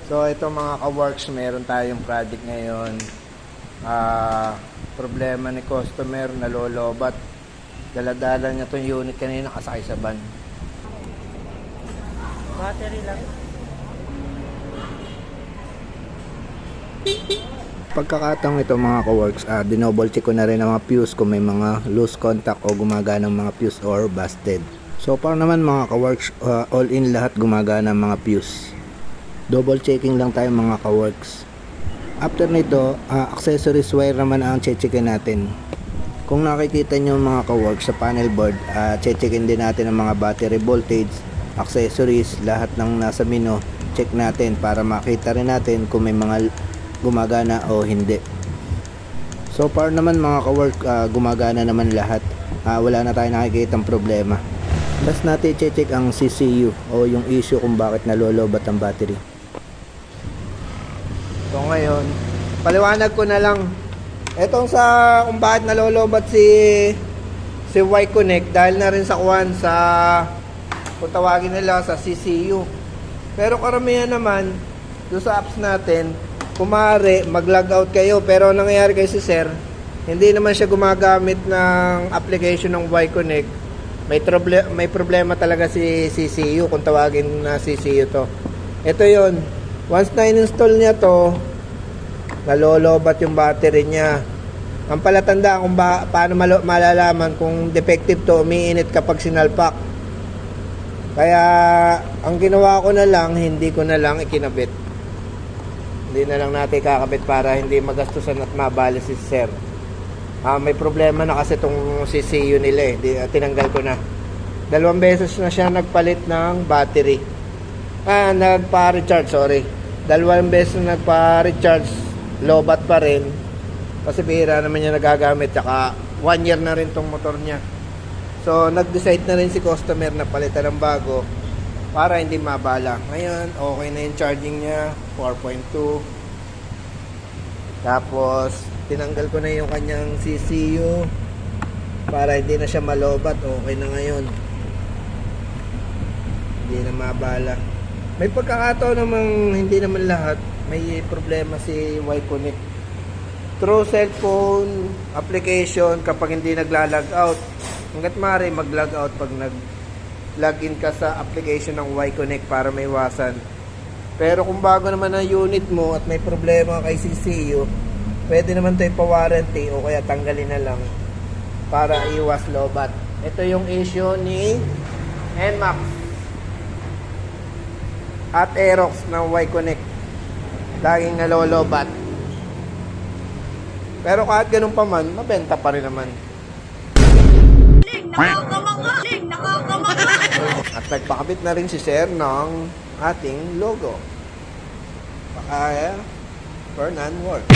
So ito mga ka-works, meron tayong project ngayon. Problema ni customer, nalolobat. Daladala niya tong unit kanina kasakay sa van. Battery lang. Pagkakataong ito mga ka-works, dinouble check ko na rin ang mga fuse kung may mga loose contact o gumagana ng mga fuse or busted. So far naman mga ka-works, all in lahat gumagana ang mga fuse. Double checking lang tayo mga ka-works. After nito, accessories wire naman ang checkin natin. Kung nakikita nyo mga ka-works sa panel board, checkin din natin ang mga battery voltage, accessories, lahat ng nasa menu, check natin para makita rin natin kung may mga gumagana o hindi. So far naman mga ka-work, gumagana naman lahat. Wala na tayo nakikitang problema. Last natin check ang CCU o yung issue kung bakit nalolobat ang battery. So ngayon, paliwanag ko na lang etong sa kung bakit nalolobat si Y-Connect dahil na rin sa kung tawagin nila sa CCU. Pero karamihan naman doon sa apps natin, kumare mag-logout kayo pero nangyayari kay si Sir, hindi naman siya gumagamit ng application ng Y-Connect. May problema talaga si CCU, kung tawagin na CCU to. Ito yon. Once na in-install niya to, nalolobat yung battery niya. Ang palatandaan kung paano malalaman kung defective to, umiinit kapag sinalpak. Kaya ang ginawa ko na lang, hindi ko na lang ikinabit. Hindi na lang natin kakabit para hindi magastusan at mabali si Sir. May problema na kasi itong CCU nila tinanggal ko na. 2 beses na siya nagpalit ng battery. Nagpa-recharge, sorry. 2 beses na nagpa-recharge, lobat pa rin. Kasi bihira naman niya nagagamit. Tsaka 1 year na rin tong motor niya. So nag-decide na rin si customer na palitan ng bago para hindi mabala. Ngayon, okay na yung charging niya, 4.2. Tapos tinanggal ko na yung kanyang CCU para hindi na siya malobat. Okay na ngayon, hindi na mabala. May pagkakataon namang hindi naman lahat may problema si Y-Connect. Through cellphone application, kapag hindi nagla-log out, hanggat maaari mag-log out pag nag-login ka sa application ng Y-Connect para maiwasan. Pero kung bago naman ang unit mo at may problema kay CCU, pwede naman ito ipa-warranty o kaya tanggalin na lang para iwas lobat. Ito yung issue ni NMAX at Aerox ng Y-Connect. Laging nalolobat. Pero kahit ganun pa man, mabenta pa rin naman. At nagpakabit na rin si Sir ng ating logo. Kaya, Fernan Work.